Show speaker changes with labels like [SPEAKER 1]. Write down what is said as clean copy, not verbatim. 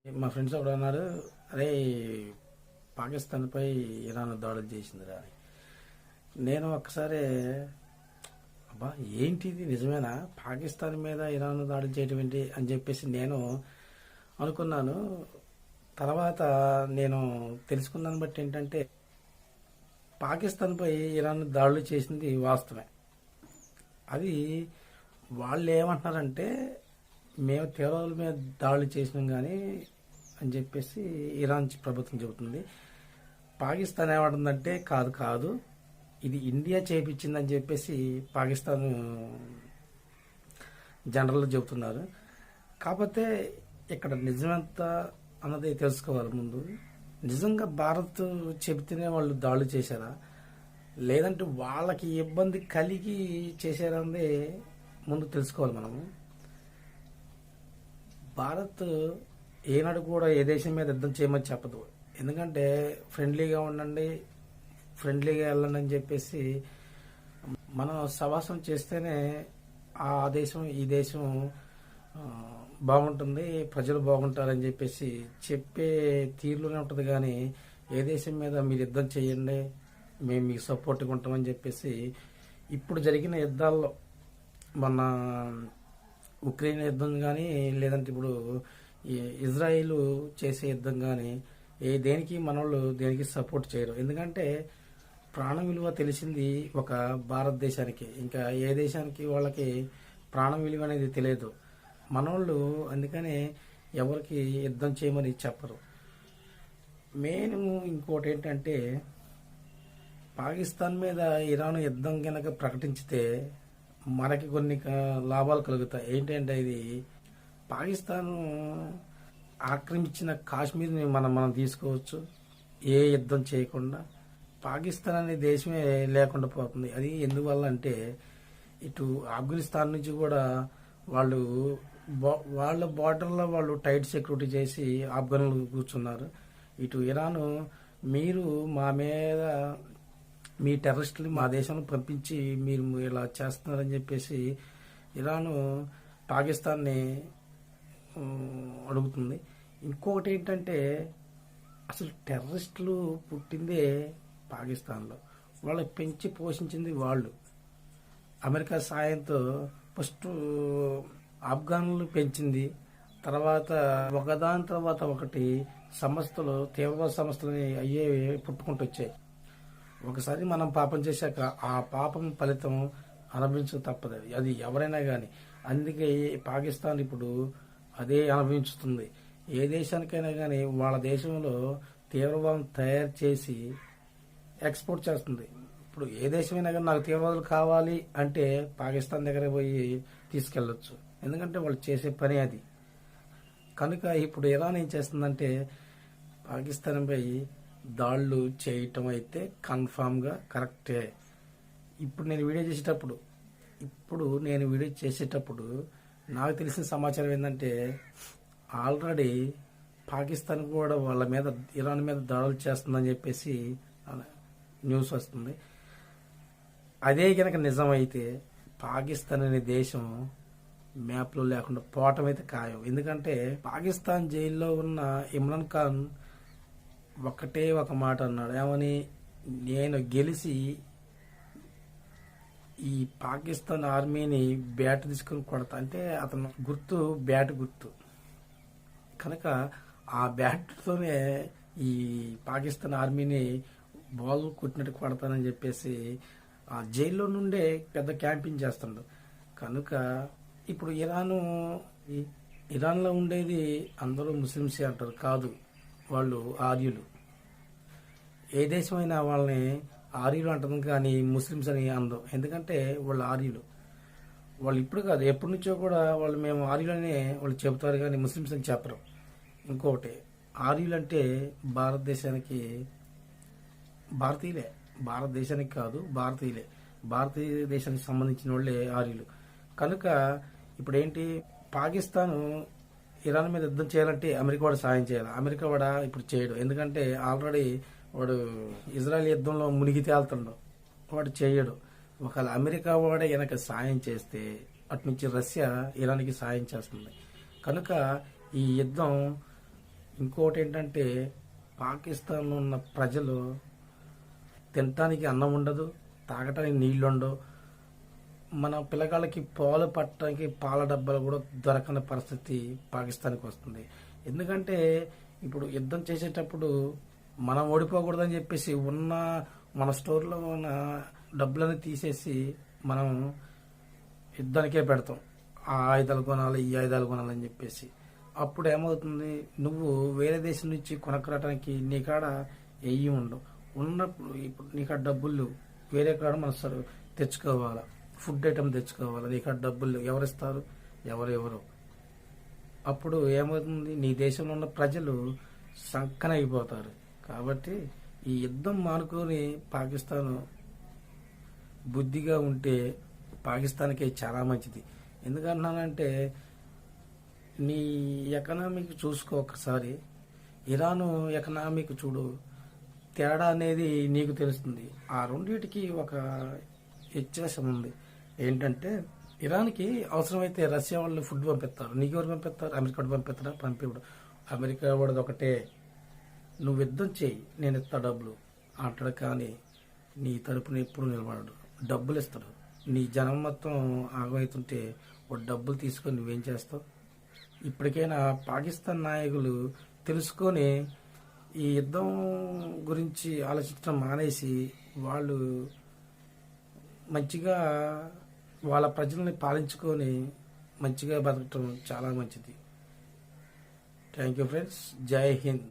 [SPEAKER 1] మా ఫ్రెండ్స్ ఒకడు అన్నాడు, అరే పాకిస్తాన్పై ఇరాన్ దాడులు చేసిందిరా అని. నేను ఒక్కసారి అబ్బా ఏంటిది నిజమేనా, పాకిస్తాన్ మీద ఇరాన్ దాడులు చేయటం ఏంటి అని చెప్పేసి నేను అనుకున్నాను. తర్వాత నేను తెలుసుకున్నాను బట్టి ఏంటంటే పాకిస్తాన్పై ఇరాన్ దాడులు చేసింది వాస్తవమే. అది వాళ్ళు ఏమంటున్నారంటే మేము తీవ్రవాదుల మీద దాడులు చేసినాం కానీ అని చెప్పేసి ఇరాన్ ప్రభుత్వం చెబుతుంది. పాకిస్తాన్ ఏమంటుందంటే కాదు కాదు ఇది ఇండియా చేయించిందని చెప్పేసి పాకిస్తాన్ జనరల్ చెబుతున్నారు. కాకపోతే ఇక్కడ నిజమెంత అన్నది తెలుసుకోవాలి. ముందు నిజంగా భారత్ చెబితేనే వాళ్ళు దాడులు చేశారా, లేదంటే వాళ్ళకి ఇబ్బంది కలిగి చేశారన్నది ముందు తెలుసుకోవాలి మనము. భారత్ ఏనాడు కూడా ఏ దేశం మీద యుద్ధం చేయమని చెప్పదు. ఎందుకంటే ఫ్రెండ్లీగా ఉండండి, ఫ్రెండ్లీగా వెళ్ళండి అని చెప్పేసి మనం సవాసం చేస్తేనే ఆ దేశం ఈ దేశం బాగుంటుంది, ప్రజలు బాగుంటారని చెప్పేసి చెప్పే తీరులోనే ఉంటుంది. కానీ ఏ దేశం మీద మీరు యుద్ధం చేయండి, మేము మీకు సపోర్ట్గా ఉంటామని చెప్పేసి ఇప్పుడు జరిగిన యుద్ధాల్లో మన ఉక్రెయిన్ యుద్ధం కానీ, లేదంటే ఇప్పుడు ఇజ్రాయిల్ చేసే యుద్ధం కానీ దేనికి మనోళ్ళు దేనికి సపోర్ట్ చేయరు. ఎందుకంటే ప్రాణం విలువ తెలిసింది ఒక భారతదేశానికి, ఇంకా ఏ దేశానికి వాళ్ళకి ప్రాణం విలువ అనేది తెలియదు మనోళ్ళు. అందుకనే ఎవరికి యుద్ధం చేయమని చెప్పరు. మెయిన్ ఇంకోటి ఏంటంటే పాకిస్తాన్ మీద ఇరాన్ యుద్ధం కనుక ప్రకటించితే మనకి కొన్ని లాభాలు కలుగుతాయి. ఏంటంటే ఇది పాకిస్తాన్ ఆక్రమించిన కాశ్మీర్ని మనం తీసుకోవచ్చు ఏ యుద్ధం చేయకుండా. పాకిస్తాన్ అనే దేశమే లేకుండా పోతుంది. అది ఎందువల్ల అంటే ఇటు ఆఫ్ఘనిస్తాన్ నుంచి కూడా వాళ్ళ బార్డర్లో వాళ్ళు టైట్ సెక్యూరిటీ చేసి ఆఫ్ఘన్లు కూర్చున్నారు. ఇటు ఇరాన్ మీరు మా మీద మీ టెర్రరిస్టులు మా దేశంలో పంపించి మీరు ఇలా చేస్తున్నారని చెప్పేసి ఇరాన్ పాకిస్తాన్ని అడుగుతుంది. ఇంకొకటి ఏంటంటే అసలు టెర్రరిస్టులు పుట్టిందే పాకిస్తాన్లో, వాళ్ళు పెంచి పోషించింది వాళ్ళు. అమెరికా సాయంతో ఫస్ట్ ఆఫ్ఘన్లు పెంచింది, తర్వాత ఒకదాని తర్వాత ఒకటి సంస్థలు తీవ్రవాద సంస్థలని అయ్యే పుట్టుకుంటూ వచ్చాయి. ఒకసారి మనం పాపం చేశాక ఆ పాపం ఫలితం అనుభవించక తప్పదు, అది ఎవరైనా కానీ. అందుకే పాకిస్తాన్ ఇప్పుడు అదే అనుభవించుతుంది. ఏ దేశానికైనా కానీ వాళ్ళ దేశంలో తీవ్రవాదం తయారు చేసి ఎక్స్పోర్ట్ చేస్తుంది. ఇప్పుడు ఏ దేశమైనా కానీ నాకు తీవ్రవాదులు కావాలి అంటే పాకిస్తాన్ దగ్గర పోయి తీసుకెళ్లొచ్చు, ఎందుకంటే వాళ్ళు చేసే పని అది. కనుక ఇప్పుడు ఇరాన్ ఏం చేస్తుందంటే పాకిస్తాన్పై దాడులు చేయటం అయితే కన్ఫామ్గా కరెక్టే. ఇప్పుడు నేను వీడియో చేసేటప్పుడు నాకు తెలిసిన సమాచారం ఏంటంటే ఆల్రెడీ పాకిస్తాన్ కూడా వాళ్ళ మీద ఇరాన్ మీద దాడులు చేస్తుందని చెప్పేసి న్యూస్ వస్తుంది. అదే కనుక నిజమైతే పాకిస్తాన్ అనే దేశం మ్యాప్లో లేకుండా పోవటం అయితే ఖాయం. ఎందుకంటే పాకిస్తాన్ జైల్లో ఉన్న ఇమ్రాన్ ఖాన్ ఒకటే ఒక మాట అన్నాడు, ఏమని, నేను గెలిచి ఈ పాకిస్తాన్ ఆర్మీని బ్యాట్ తీసుకుని కొడతా అంటే అతను గుర్తు బ్యాట్ గుర్తు. కనుక ఆ బ్యాట్తోనే ఈ పాకిస్తాన్ ఆర్మీని బాల్ కొట్టినట్టు కొడతానని చెప్పేసి ఆ జైల్లో నుండే పెద్ద క్యాంపింగ్ చేస్తుండ్రు. కనుక ఇప్పుడు ఇరాన్లో ఉండేది అందరూ ముస్లిమ్సే అంటారు, కాదు వాళ్ళు ఆర్యులు. ఏ దేశమైనా వాళ్ళని ఆర్యులు అంటుంది కానీ ముస్లిమ్స్ అని అందం. ఎందుకంటే వాళ్ళు ఆర్యులు. వాళ్ళు ఇప్పుడు కాదు ఎప్పటి నుంచో కూడా వాళ్ళు మేము ఆర్యులు అని వాళ్ళు చెబుతారు కానీ ముస్లిమ్స్ అని చెప్పరు. ఇంకొకటి ఆర్యులు అంటే భారతీయులే, భారతదేశానికి కాదు భారతీయులే, భారతదేశానికి సంబంధించిన వాళ్ళే ఆర్యులు. కనుక ఇప్పుడు ఏంటి, పాకిస్తాన్ ఇరాన్ మీద యుద్ధం చేయాలంటే అమెరికా వాడు సాయం చేయాలి. అమెరికా వాడు ఇప్పుడు చేయడు, ఎందుకంటే ఆల్రెడీ వాడు ఇజ్రాయెల్ యుద్ధంలో మునిగి తేలుతుండవు, వాడు చేయడు. ఒకవేళ అమెరికా వాడే కనుక సాయం చేస్తే అటు నుంచి రష్యా ఇరాన్కి సాయం చేస్తుంది. కనుక ఈ యుద్ధం ఇంకోటి ఏంటంటే పాకిస్తాన్లో ఉన్న ప్రజలు తినటానికి అన్నం ఉండదు, తాగటానికి నీళ్ళు ఉండవు. మన పిల్లగాళ్ళకి పాలు పట్టడానికి పాల డబ్బాలు కూడా దొరకని పరిస్థితి పాకిస్తాన్కి వస్తుంది. ఎందుకంటే ఇప్పుడు యుద్ధం చేసేటప్పుడు మనం ఓడిపోకూడదని చెప్పేసి మన స్టోర్లో ఉన్న డబ్బులని తీసేసి మనం యుద్ధానికే పెడతాం. ఆ ఆయుధాలు కొనాలి, ఈ ఆయుధాలు కొనాలని చెప్పేసి. అప్పుడు ఏమవుతుంది, నువ్వు వేరే దేశం నుంచి కొనక్కరాటానికి నీ కాడ ఎయ్యి ఉండవు. ఉన్నప్పుడు ఇప్పుడు నీ కాడ డబ్బులు వేరే కాడ మనం తెచ్చుకోవాలా, ఫుడ్ ఐటమ్ తెచ్చుకోవాలి, నీ కాడ డబ్బులు ఎవరిస్తారు, ఎవరెవరు. అప్పుడు ఏమవుతుంది, నీ దేశంలో ఉన్న ప్రజలు సంకన అయిపోతారు. కాబట్టి ఈ యుద్ధం మానుకొని పాకిస్తాన్ బుద్ధిగా ఉంటే పాకిస్తాన్కే చాలా మంచిది. ఎందుకంటున్నానంటే నీ ఎకనామిక్ చూసుకో ఒకసారి, ఇరాను ఎకనామిక్ చూడు, తేడా అనేది నీకు తెలుస్తుంది. ఆ రెండింటికి ఒక వ్యత్యాసం ఉంది. ఏంటంటే ఇరాన్కి అవసరమైతే రష్యా వాళ్ళు ఫుడ్ పంపిస్తారు, నీకు ఎవరు పంపిస్తారు, అమెరికా వాడు పంపిస్తారా, పంపివ్వడు. అమెరికా వాడిది ఒకటే, నువ్వు యుద్ధం చేయి నేను ఇస్తా డబ్బులు అంటాడు. కానీ నీ తరపున ఎప్పుడు నిలబడడు, డబ్బులు ఇస్తాడు. నీ జనం మొత్తం ఆగమవుతుంటే వాడు డబ్బులు తీసుకొని నువ్వేం చేస్తావు? ఇప్పటికైనా పాకిస్తాన్ నాయకులు తెలుసుకొని ఈ యుద్ధం గురించి ఆలోచించడం మానేసి వాళ్ళు మంచిగా వాళ్ళ ప్రజల్ని పాలించుకొని మంచిగా బతకటం చాలా మంచిది. Thank you friends. జై హింద్.